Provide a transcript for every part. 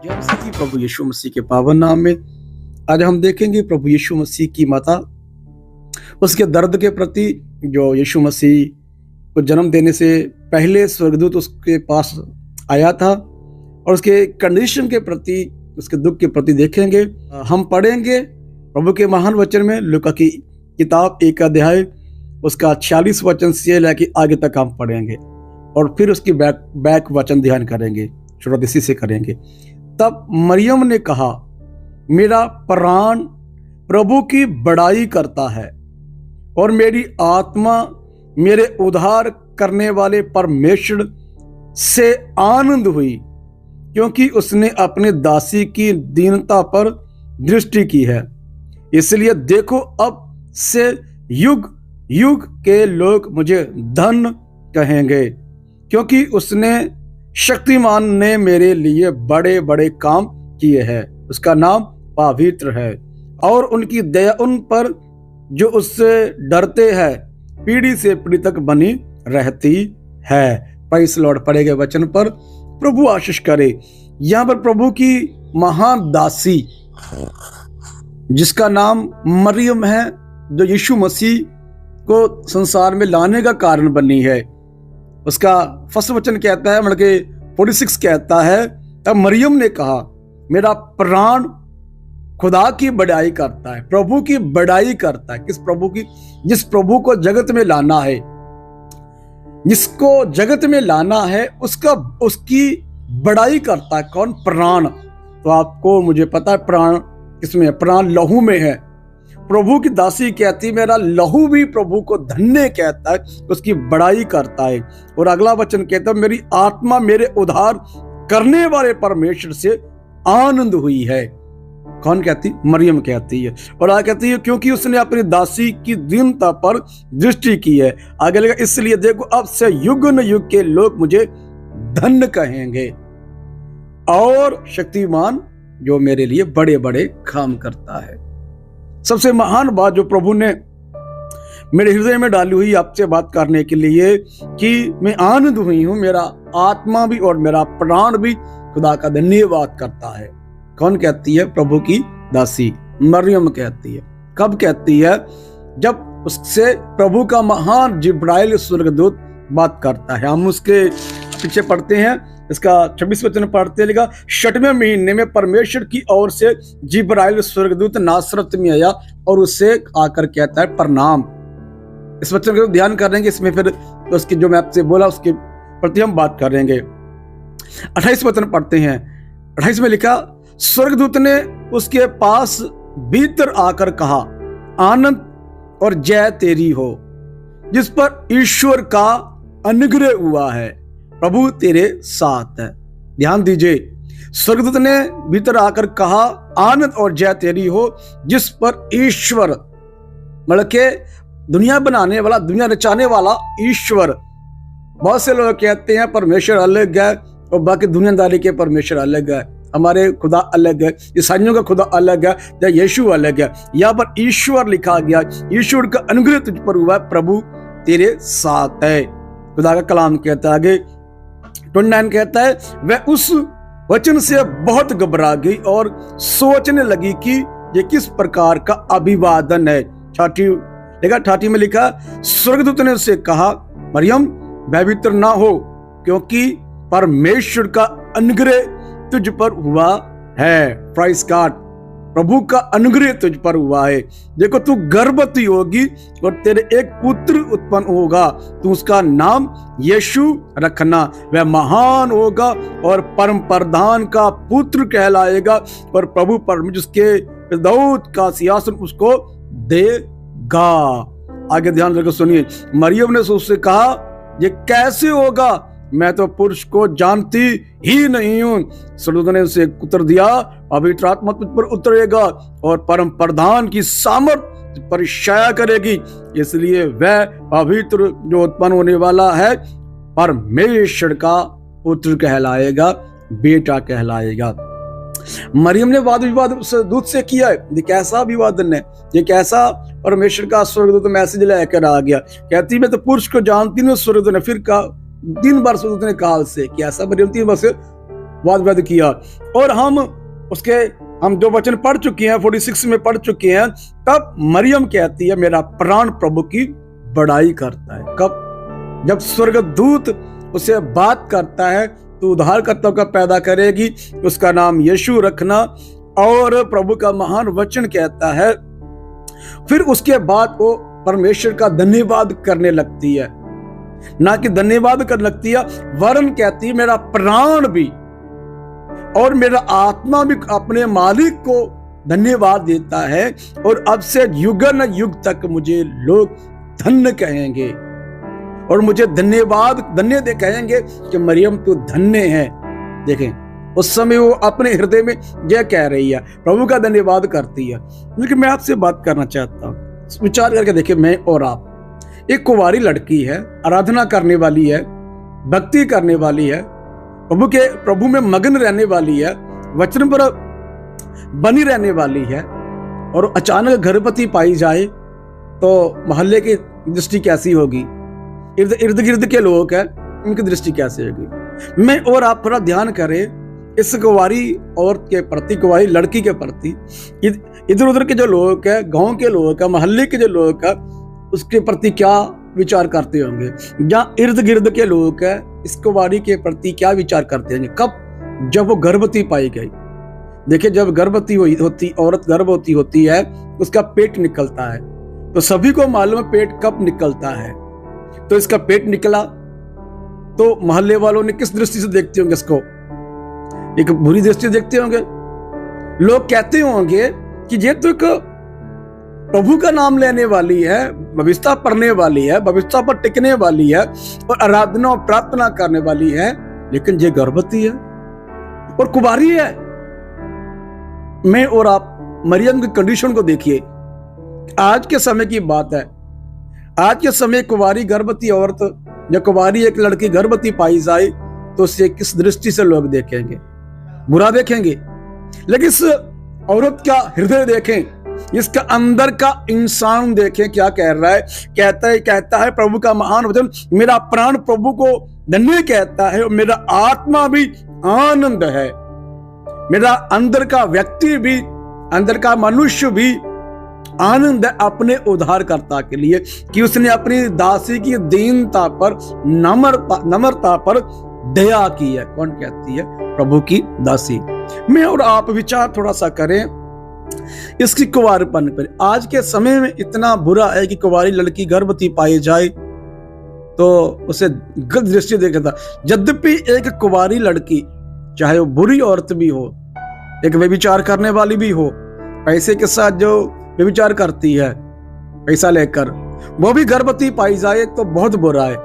जय मसीह की प्रभु यीशु मसीह के पावन नाम में आज हम देखेंगे प्रभु यीशु मसीह की माता उसके दर्द के प्रति। जो यीशु मसीह को जन्म देने से पहले स्वर्गदूत उसके पास आया था और उसके कंडीशन के प्रति, उसके दुख के प्रति देखेंगे। हम पढ़ेंगे प्रभु के महान वचन में लूका की किताब 1 अध्याय उसका 46 वचन से लेकर आगे तक हम पढ़ेंगे और फिर उसकी बैक वचन ध्यान करेंगे, शुरुआत इसी से करेंगे। तब मरियम ने कहा, मेरा प्राण प्रभु की बड़ाई करता है और मेरी आत्मा मेरे उद्धार करने वाले परमेश्वर से आनंद हुई, क्योंकि उसने अपने दासी की दीनता पर दृष्टि की है। इसलिए देखो, अब से युग युग के लोग मुझे धन कहेंगे, क्योंकि उसने शक्तिमान ने मेरे लिए बड़े बड़े काम किए हैं। उसका नाम पवित्र है और उनकी दया उन पर जो उससे डरते हैं पीढ़ी से पीढ़ी तक बनी रहती है। Praise the Lord. पढ़े गए वचन पर प्रभु आशीष करे। यहाँ पर प्रभु की महान दासी जिसका नाम मरियम है, जो यीशु मसीह को संसार में लाने का कारण बनी है, उसका फर्स्ट वचन कहता है, मतलब कि 46 कहता है, तब मरियम ने कहा, मेरा प्राण खुदा की बड़ाई करता है, प्रभु की बड़ाई करता है। किस प्रभु की? जिस प्रभु को जगत में लाना है, जिसको जगत में लाना है उसकी बड़ाई करता है। कौन? प्राण। तो आपको मुझे पता है प्राण किसमें है? प्राण लहू में है। प्रभु की दासी कहती, मेरा लहू भी प्रभु को धन्य कहता है, उसकी बड़ाई करता है। और अगला वचन कहता है, मेरी आत्मा मेरे उद्धार करने वाले परमेश्वर से आनंद हुई है। कौन कहती? मरियम कहती है। और आगे कहती है, क्योंकि उसने अपनी दासी की दीनता पर दृष्टि की है। आगे लगा, इसलिए देखो, अब से युग न युग के लोग मुझे धन्य कहेंगे और शक्तिमान जो मेरे लिए बड़े बड़े काम करता है। सबसे महान बात जो प्रभु ने मेरे हृदय में डाली हुई आपसे बात करने के लिए कि मैं आनंद हुई हूं, मेरा आत्मा भी और मेरा प्राण भी खुदा का धन्यवाद करता है। कौन कहती है? प्रभु की दासी मरियम कहती है। कब कहती है? जब उससे प्रभु का महान जिब्राइल स्वर्गदूत बात करता है। हम उसके पीछे पढ़ते हैं, इसका 26 वचन पढ़ते, लिखा, 6वें महीने में परमेश्वर की ओर से जिब्राइल स्वर्गदूत नासरत में आया और उससे आकर कहता है, प्रणाम। इस वचन को ध्यान करेंगे, इसमें फिर उसकी जो मैं आपसे बोला उसके प्रति हम बात करेंगे। 28 वचन पढ़ते हैं। 28 में लिखा, स्वर्गदूत ने उसके पास भीतर आकर कहा, आनंद और जय तेरी हो, जिस पर ईश्वर का अनुग्रह हुआ है, प्रभु तेरे साथ है। ध्यान दीजिए, स्वर्गदूत ने भीतर आकर कहा, आनंद और जय तेरी हो, जिस पर ईश्वर, मतलब के दुनिया बनाने वाला, दुनिया रचाने वाला ईश्वर। बहुत से लोग कहते हैं परमेश्वर अलग है और बाकी दुनियादारी के परमेश्वर अलग है, हमारे खुदा अलग है, ईसाइयों का खुदा अलग है, या यीशु अलग है। यहाँ पर ईश्वर लिखा गया, ईश्वर का अनुग्रह तुझ पर हुआ, प्रभु तेरे साथ है। खुदा का कलाम कहता है आगे 29 कहता है, वह उस वचन से बहुत घबरा गई और सोचने लगी कि ये किस प्रकार का अभिवादन है। 30 में लिखा, स्वर्गदूत ने उससे कहा, मरियम भयभीत ना हो, क्योंकि परमेश्वर का अनुग्रह तुझ पर हुआ है। Prize God. प्रभु का अनुग्रह तुझ पर हुआ है। देखो, तू गर्भवती होगी और तेरे एक पुत्र उत्पन्न होगा, तू उसका नाम यीशु रखना। वह महान होगा और परम प्रधान का पुत्र कहलाएगा और प्रभु परमेश्वर उसके दाऊद का सिंहासन उसको देगा। आगे ध्यान रखकर सुनिए। मरियम ने उससे कहा, ये कैसे होगा? मैं तो पुरुष को जानती ही नहीं हूं। स्वर्गदूत ने उसे उत्तर दिया, पवित्र आत्मा तुझ पर उतरेगा और परम प्रधान की सामर्थ पर छाया करेगी, इसलिए वह पवित्र जो उत्पन्न होने वाला है परमेश्वर का पुत्र कहलाएगा, बेटा कहलाएगा। मरियम ने वाद विवाद दूत से किया है। ये कैसा विवादन है? ये कैसा परमेश्वर का स्वर्गदूत मैसेज लेकर आ गया? कहती मैं तो पुरुष को जानती नहीं। स्वर्गदूत ने फिर कहा, 3 बार स्वर्गदूत ने कहा उससे कि ऐसा मरियम 3 बार से वाद किया। और हम जो वचन पढ़ चुके हैं, 46 में पढ़ चुके हैं, तब मरियम कहती है मेरा प्राण प्रभु की बड़ाई करता है। कब? जब स्वर्गदूत उसे बात करता है, तो उद्धारकर्ता का पैदा करेगी, उसका नाम यीशु रखना, और प्रभु का महान वचन कहता है। फिर उसके बाद वो परमेश्वर का धन्यवाद करने लगती है, ना कि धन्यवाद करने लगती है, वरन कहती है मेरा प्राण भी और मेरा आत्मा भी अपने मालिक को धन्यवाद देता है, और अब से युगन युग तक मुझे लोग धन्य कहेंगे, और मुझे धन्य कहेंगे कि मरियम तू धन्य है। देखें, उस समय वो अपने हृदय में यह कह रही है, प्रभु का धन्यवाद करती है। लेकिन मैं आपसे बात करना चाहता हूँ, विचार करके देखिए, मैं और आप, एक कुंवारी लड़की है, आराधना करने वाली है, भक्ति करने वाली है, प्रभु में मगन रहने वाली है, वचन पर बनी रहने वाली है, और अचानक गर्भवती पाई जाए तो मोहल्ले की दृष्टि कैसी होगी? इर्द गिर्द के लोग हैं, उनकी दृष्टि कैसी होगी? मैं और आप थोड़ा ध्यान करें इस कुंवारी औरत के प्रति, कुंवारी लड़की के प्रति। इधर उधर के जो लोग हैं, गांव के लोग हैं, मोहल्ले के जो लोग हैं, उसके प्रति क्या विचार करते होंगे? या इर्द गिर्द के लोग हैं, इस कुंवारी के प्रति क्या विचार करते होंगे? कब? जब वो गर्भवती पाई गई। देखिए, जब गर्भवती औरत गर्भवती होती है, उसका पेट निकलता है, तो सभी को मालूम है पेट कब निकलता है। तो इसका पेट निकला तो मोहल्ले वालों ने किस दृष्टि से देखते होंगे इसको? एक बुरी दृष्टि देखते होंगे। लोग कहते होंगे कि ये तो एक प्रभु का नाम लेने वाली है, भविष्यता पढ़ने वाली है, भविष्यता पर टिकने वाली है, और आराधना और प्रार्थना करने वाली है, लेकिन ये गर्भवती है और कुंवारी है। मैं और आप मरियम की कंडीशन को देखिए। आज के समय की बात है, आज के समय कुंवारी गर्भवती औरत या कुंवारी एक लड़की गर्भवती पाई जाए तो उसे किस दृष्टि से लोग देखेंगे? बुरा देखेंगे। लेकिन इस औरत का हृदय देखें, इसका अंदर का इंसान देखें, क्या कह रहा है? कहता है प्रभु का महान वचन, मेरा प्राण प्रभु को धन्य कहता है, और मेरा आत्मा भी आनंद है। मेरा अंदर का व्यक्ति भी, अंदर का मनुष्य भी आनंद है अपने उद्धारकर्ता के लिए, कि उसने अपनी दासी की दीनता पर, नम्रता पर दया की है। कौन कहती है? प्रभु की दासी। मैं और आप विचार थोड़ा सा करें इसकी कुंवारपन पर। आज के समय में इतना बुरा है कि कुंवारी लड़की गर्भवती पाई जाए तो उसे गलत दृष्टि देखा था। यद्यपि एक कुंवारी लड़की, चाहे वो बुरी औरत भी हो, एक व्यभिचार करने वाली भी हो, पैसे के साथ जो व्यभिचार करती है पैसा लेकर, वो भी गर्भवती पाई जाए तो बहुत बुरा है।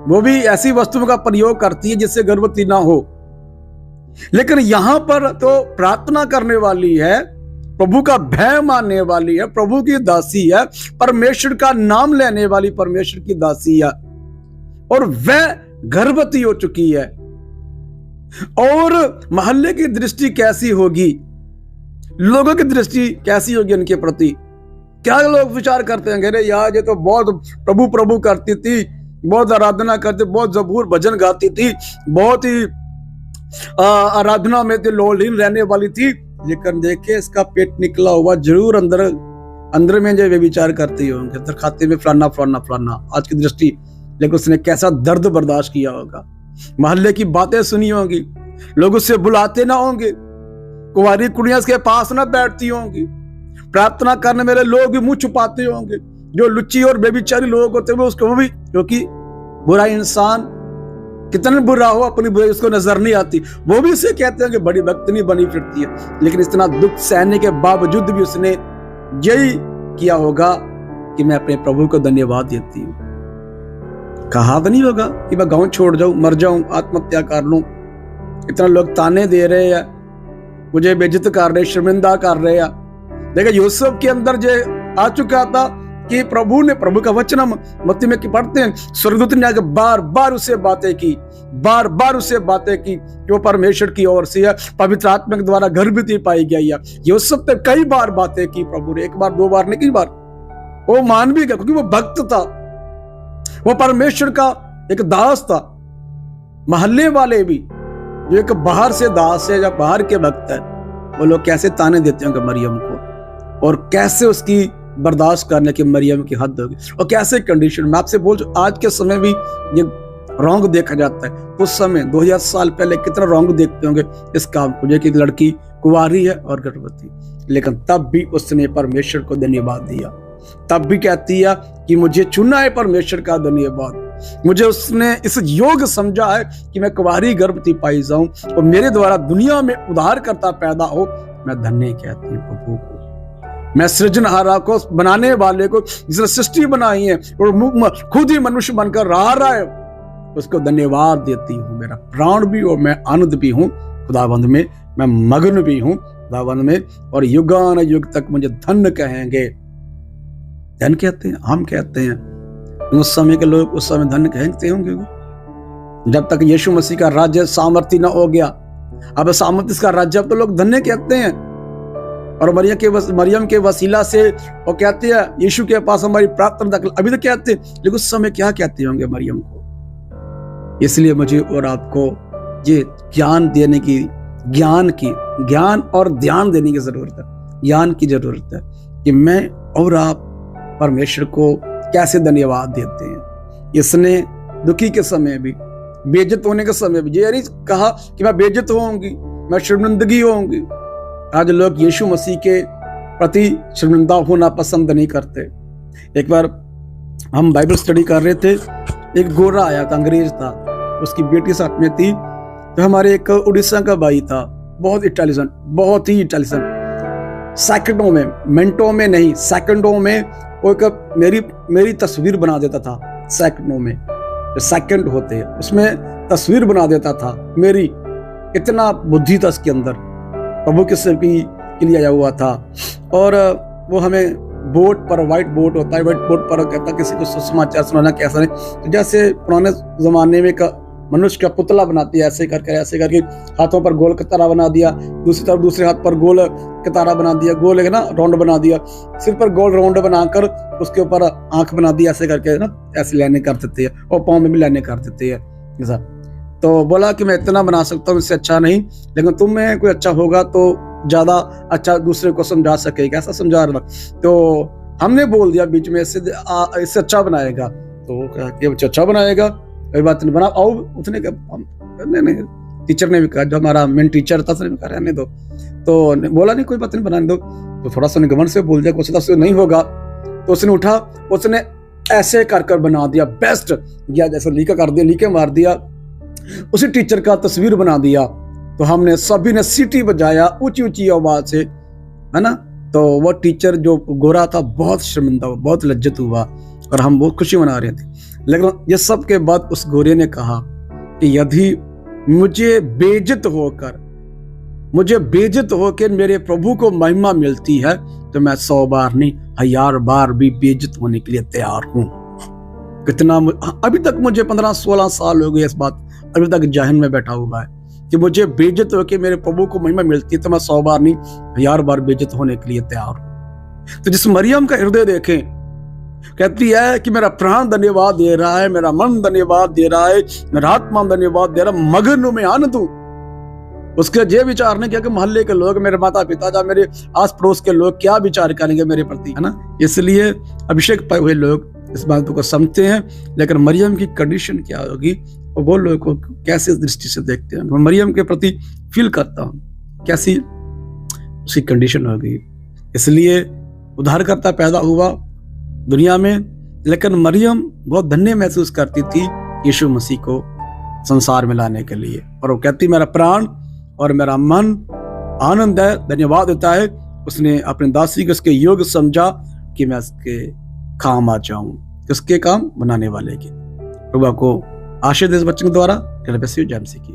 वो भी ऐसी वस्तुओं का प्रयोग करती है जिससे गर्भवती ना हो। लेकिन यहां पर तो प्रार्थना करने वाली है, प्रभु का भय मानने वाली है, प्रभु की दासी है, परमेश्वर का नाम लेने वाली परमेश्वर की दासी है, और वह गर्भवती हो चुकी है। और मोहल्ले की दृष्टि कैसी होगी? लोगों की दृष्टि कैसी होगी उनके प्रति? क्या लोग विचार करते हैं, अरे यार ये तो बहुत प्रभु प्रभु करती थी, बहुत आराधना करती, बहुत जबूर भजन गाती थी, बहुत ही आराधना में लोलीन रहने वाली थी, लेकिन देखिए इसका पेट निकला हुआ, जरूर अंदर में जो वे विचार करती होंगे, अंदर खाते में फलाना फलाना फलाना, आज की दृष्टि। लेकिन उसने कैसा दर्द बर्दाश्त किया होगा, मोहल्ले की बातें सुनी होंगी, लोग उससे बुलाते ना होंगे, कुंवारी कुड़ियां उसके पास ना बैठती होंगी, प्रार्थना करने मेरे लोग भी मुंह छुपाते होंगे, जो लुच्ची और बेबिचारी लोग होते हैं उसको भी, क्योंकि बुरा इंसान कितना बुरा हो अपनी बुराई उसको नजर नहीं आती, वो भी उसे कहते हैं कि बड़ी भक्तनी बनी फिरती है। लेकिन इतना दुख सहने के बावजूद भी उसने यही किया होगा कि मैं अपने प्रभु को धन्यवाद देती हूँ। कहा तो नहीं होगा कि मैं गांव छोड़ जाऊं, मर जाऊं, आत्महत्या कर लूं। इतना लोग ताने दे रहे हैं, मुझे बेइज्जत कर रहे, शर्मिंदा कर रहे हैं। देखिए यूसुफ के अंदर जो आ चुका था कि प्रभु का वचन हम मत्ती में पढ़ते हैं, स्वर्गदूत ने आगे बार बार उससे बातें की, बार बार उससे बातें की कि वो परमेश्वर की ओर से है, पवित्र आत्मा के द्वारा गर्भवती पाई गई है। यूसुफ ने कई बार बातें की प्रभु ने, एक बार दो बार नहीं, कई बार। वो मान भी गया क्योंकि वो भक्त था, वो परमेश्वर का एक दास था। मोहल्ले वाले भी जो एक बाहर से दास है या बाहर के भक्त है, वो लोग कैसे ताने देते होंगे मरियम को, और कैसे उसकी बर्दाश्त करने की मरियम की हद होगी, और कैसे कंडीशन। मैं आपसे बोल, आज के समय भी ये रॉन्ग देखा जाता है। उस समय 2000 साल पहले कितना रॉन्ग देखते होंगे इस काम को, जो कि एक लड़की कुंवारी है और गर्भवती, लेकिन तब भी उसने परमेश्वर को धन्यवाद दिया। तब भी कहती है कि मुझे चुना है परमेश्वर का धन्यवाद, मुझे उसने इस योग समझा है कि मैं कुंवारी गर्भवती पाई जाऊं और मेरे द्वारा दुनिया में उद्धारकर्ता पैदा हो। मैं धन्य कहती हूँ प्रभु को, मैं सृजनहारा को, बनाने वाले को, जिसने सृष्टि बनाई है और खुद ही मनुष्य बनकर रहा है, उसको धन्यवाद देती हूँ। मेरा प्राण भी और मैं आनंद भी हूँ खुदाबंद में, मैं मग्न भी हूँ खुदाबंद में, और युगान युग तक मुझे धन्य कहेंगे। धन कहते हैं, हम कहते हैं, उस समय के लोग उस समय धन्य कहते होंगे। जब तक यीशु मसीह का राज्य सामर्थ्य न हो गया, अब सामर्थ्य का राज्य, अब तो लोग धन्य कहते हैं। और मरियम के वसीला से वो कहते हैं यीशु के पास हमारी प्रार्थना, अभी तो कहते हैं, लेकिन उस समय क्या कहते होंगे मरियम को। इसलिए मुझे और आपको ये ज्ञान देने की, ज्ञान और ध्यान देने की जरूरत है, ज्ञान की जरूरत है कि मैं और आप परमेश्वर को कैसे धन्यवाद देते हैं। इसने दुखी के समय भी, बेइज्जत होने के समय भी, ये नहीं कहा कि मैं बेइज्जत होऊंगी, मैं शर्मिंदगी होऊंगी। आज लोग यीशु मसीह के प्रति शर्मिंदा होना पसंद नहीं करते। एक बार हम बाइबल स्टडी कर रहे थे, एक गोरा आया था, अंग्रेज था, उसकी बेटी साथ में थी। तो हमारे एक उड़ीसा का भाई था, बहुत ही इंटेलिजेंट, सेकंडों में, मिनटों में नहीं, सेकंडों में वो मेरी तस्वीर बना देता था। सेकंडों में, जो सेकंड होते हैं उसमें तस्वीर बना देता था मेरी। इतना बुद्धि था उसके अंदर, प्रभु के सेवकी के लिए आया हुआ था। और वो हमें बोर्ड पर, व्हाइट बोर्ड होता है, व्हाइट बोर्ड पर कहता किसी को समाचार सुनाना कैसा नहीं, तो जैसे पुराने जमाने में का मनुष्य का पुतला बनाती है, ऐसे करके हाथों पर गोल कतारा बना दिया, दूसरी तरफ दूसरे हाथ पर गोल कतारा बना दिया, गोल है ना, राउंड बना दिया, सिर पर गोल राउंड बनाकर उसके ऊपर आंख बना दी, ऐसे करके ना, ऐसे लाइनें कर देते हैं, और पाँव में भी लाइनें कर देते हैं ऐसा। तो बोला कि मैं इतना बना सकता हूँ, इससे अच्छा नहीं, लेकिन तुम में कोई अच्छा होगा तो ज्यादा अच्छा दूसरे को समझा सकेगा, ऐसा समझा रहा। तो हमने बोल दिया बीच में, इससे अच्छा बनाएगा। तो अच्छा बनाएगा, कोई बात नहीं, बना आओ। उसने नहीं, टीचर ने भी कहा, जो हमारा मेन टीचर था, उसने भी कहा रहने दो। तो बोला नहीं, कोई बात नहीं, बनाने दो। तो थोड़ा सा घमंड से बोल दिया, कुछ नहीं होगा। तो उसने उठा, उसने ऐसे कर बना दिया, बेस्ट या जैसे लीके मार दिया, उसी टीचर का तस्वीर बना दिया। तो हमने सभी ने सीटी बजाया ऊंची आवाज से, है ना। तो वो टीचर जो गोरा था बहुत शर्मिंदा हुआ, बहुत लज्जत हुआ, और हम बहुत खुशी मना रहे थे। लेकिन ये सब के बाद उस गोरे ने कहा कि यदि मुझे बेइज्जत होकर मेरे प्रभु को महिमा मिलती है, तो मैं 100 बार नहीं 1000 बार भी बेइज्जत होने के लिए तैयार हूं। कितना अभी तक मुझे 15-16 साल हो गए इस बात, अभी तक जहन में बैठा हुआ है कि मुझे बेइज्जत होकर मेरे प्रभु को महिमा मिलती है, तो मैं 100 बार नहीं 1000 बार बेइज्जत होने के लिए तैयार हूं। तो जिस मरियम का हृदय देखें, कहती है कि मेरा प्राण धन्यवाद दे रहा है, मेरा मन धन्यवाद दे रहा है, मेरा आत्मा धन्यवाद दे रहा है, मगन में आनंद हूं। उसके ये विचार नहीं किया कि मोहल्ले के लोग, मेरे माता पिता या मेरे आस पड़ोस के लोग क्या विचार करेंगे मेरे प्रति, है ना। इसलिए अभिषेक पाए हुए लोग इस बात को समझते हैं, लेकिन मरियम की कंडीशन क्या होगी और वो लोग को कैसे दृष्टि से देखते हैं, मैं मरियम के प्रति फील करता हूँ कैसी उसकी कंडीशन होगी। इसलिए उद्धारकर्ता पैदा हुआ दुनिया में, लेकिन मरियम बहुत धन्य महसूस करती थी यीशु मसीह को संसार में लाने के लिए, और वो कहती मेरा प्राण और मेरा मन आनंद है, धन्यवाद देता है। उसने अपने दासी को उसके योग्य समझा कि मैं उसके काम आ जाऊं, उसके काम बनाने वाले के। प्रभु को आशीष दे इस बच्चन के द्वारा। जय मसीह की।